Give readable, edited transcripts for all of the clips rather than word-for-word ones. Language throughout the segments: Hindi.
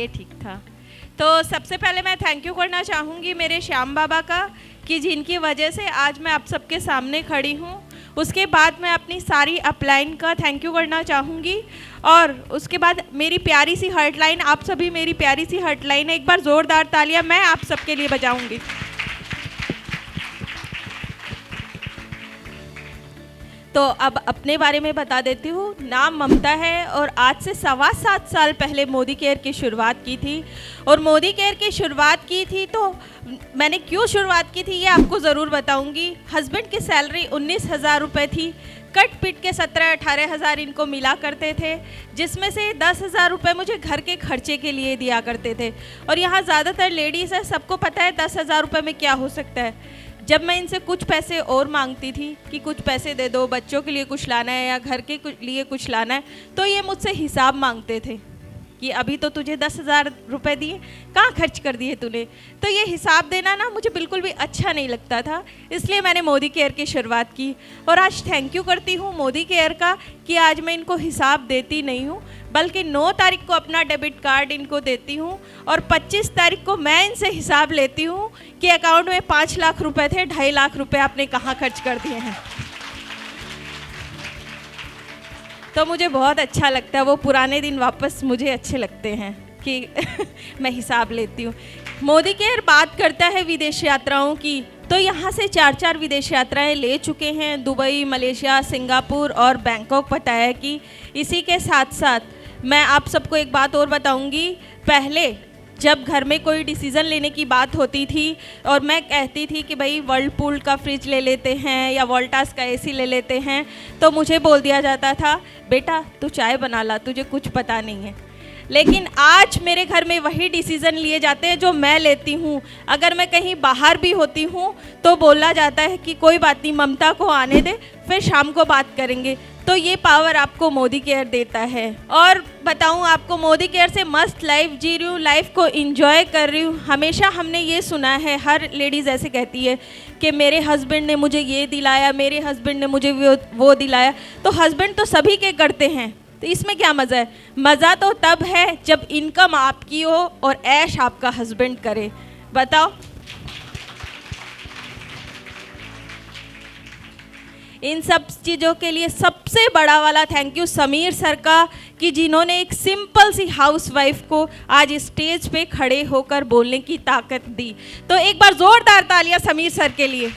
ये ठीक था। तो सबसे पहले मैं थैंक यू करना चाहूँगी मेरे श्याम बाबा का कि जिनकी वजह से आज मैं आप सबके सामने खड़ी हूँ। उसके बाद मैं अपनी सारी अपलाइन का थैंक यू करना चाहूँगी और उसके बाद मेरी प्यारी सी हर्टलाइन, आप सभी मेरी प्यारी सी हर्टलाइन है, एक बार ज़ोरदार तालियां मैं आप सबके लिए बजाऊँगी। तो अब अपने बारे में बता देती हूँ। नाम ममता है और आज से 7.25 साल पहले मोदी केयर की शुरुआत की थी। और मोदी केयर की शुरुआत की थी तो मैंने क्यों शुरुआत की थी ये आपको ज़रूर बताऊँगी। हस्बैंड की सैलरी 19,000 रुपये थी, कट पिट के 17-18 हज़ार इनको मिला करते थे, जिसमें से 10,000 रुपये मुझे घर के खर्चे के लिए दिया करते थे। और यहाँ ज़्यादातर लेडीज़ है, सबको पता है 10,000 रुपये में क्या हो सकता है। जब मैं इनसे कुछ पैसे और मांगती थी कि कुछ पैसे दे दो, बच्चों के लिए कुछ लाना है या घर के लिए कुछ लाना है, तो ये मुझसे हिसाब मांगते थे कि अभी तो तुझे 10,000 रुपये दिए, कहाँ खर्च कर दिए तूने। तो ये हिसाब देना ना मुझे बिल्कुल भी अच्छा नहीं लगता था, इसलिए मैंने मोदी केयर की शुरुआत की। और आज थैंक यू करती हूँ मोदी केयर का कि आज मैं इनको हिसाब देती नहीं हूँ, बल्कि 9 तारीख को अपना डेबिट कार्ड इनको देती हूँ और 25 तारीख को मैं इनसे हिसाब लेती हूँ कि अकाउंट में 5 लाख रुपए थे, 2.5 लाख रुपए आपने कहाँ खर्च कर दिए हैं। तो मुझे बहुत अच्छा लगता है, वो पुराने दिन वापस मुझे अच्छे लगते हैं कि मैं हिसाब लेती हूँ। मोदी केयर बात करता है विदेश यात्राओं की, तो यहाँ से 4 विदेश यात्राएं ले चुके हैं, दुबई, मलेशिया, सिंगापुर और बैंकॉक बताया कि। इसी के साथ साथ मैं आप सबको एक बात और बताऊँगी। पहले जब घर में कोई डिसीज़न लेने की बात होती थी और मैं कहती थी कि भाई वर्लपूल का फ्रिज ले लेते हैं या वोल्टास का एसी ले लेते हैं, तो मुझे बोल दिया जाता था बेटा तू चाय बना ला, तुझे कुछ पता नहीं है। लेकिन आज मेरे घर में वही डिसीज़न लिए जाते हैं जो मैं लेती हूँ। अगर मैं कहीं बाहर भी होती हूँ तो बोला जाता है कि कोई बात नहीं, ममता को आने दे, फिर शाम को बात करेंगे। तो ये पावर आपको मोदी केयर देता है। और बताऊँ आपको, मोदी केयर से मस्त लाइफ जी रही हूँ, लाइफ को इंजॉय कर रही हूँ। हमेशा हमने ये सुना है, हर लेडीज़ ऐसे कहती है कि मेरे हस्बैंड ने मुझे ये दिलाया, मेरे हस्बैंड ने मुझे वो दिलाया। तो हस्बैंड तो सभी के करते हैं, तो इसमें क्या मज़ा है? मज़ा तो तब है जब इनकम आपकी हो और ऐश आपका हस्बैंड करे। बताओ, इन सब चीज़ों के लिए सबसे बड़ा वाला थैंक यू समीर सर का कि जिन्होंने एक सिंपल सी हाउसवाइफ को आज स्टेज पे खड़े होकर बोलने की ताकत दी। तो एक बार ज़ोरदार तालियां समीर सर के लिए।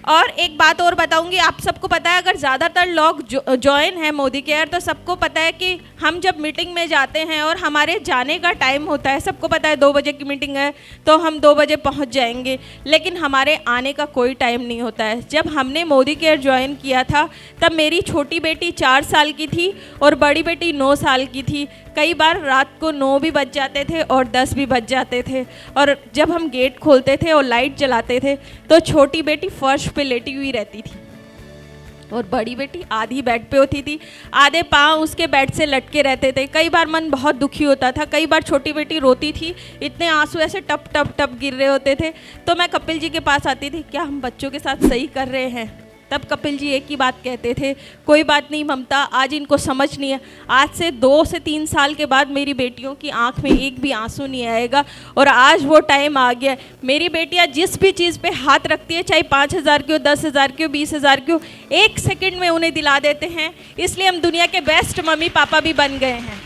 और एक बात और बताऊंगी, आप सबको पता है अगर ज़्यादातर लोग ज्वाइन हैं मोदी केयर, तो सबको पता है कि हम जब मीटिंग में जाते हैं और हमारे जाने का टाइम होता है, सबको पता है 2 बजे की मीटिंग है तो हम 2 बजे पहुंच जाएंगे, लेकिन हमारे आने का कोई टाइम नहीं होता है। जब हमने मोदी केयर ज्वाइन किया था तब मेरी छोटी बेटी 4 साल की थी और बड़ी बेटी 9 साल की थी। कई बार रात को 9 भी बज जाते थे और 10 भी बज जाते थे, और जब हम गेट खोलते थे और लाइट जलाते थे तो छोटी बेटी फर्श पे लेटी हुई रहती थी और बड़ी बेटी आधी बेड पे होती थी, आधे पाँव उसके बेड से लटके रहते थे। कई बार मन बहुत दुखी होता था, कई बार छोटी बेटी रोती थी, इतने आंसू ऐसे टप टप टप गिर रहे होते थे। तो मैं कपिल जी के पास आती थी, क्या हम बच्चों के साथ सही कर रहे हैं? तब कपिल जी एक ही बात कहते थे, कोई बात नहीं ममता, आज इनको समझ नहीं है, आज से 2 से 3 साल के बाद मेरी बेटियों की आंख में एक भी आंसू नहीं आएगा। और आज वो टाइम आ गया। मेरी बेटियां जिस भी चीज़ पे हाथ रखती है, चाहे 5,000 की हो, 10,000 की हो, 20,000 की हो, 1 सेकंड में उन्हें दिला देते हैं। इसलिए हम दुनिया के बेस्ट मम्मी पापा भी बन गए हैं।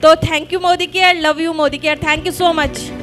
तो thank you Modi care, love you Modi care, thank you so much.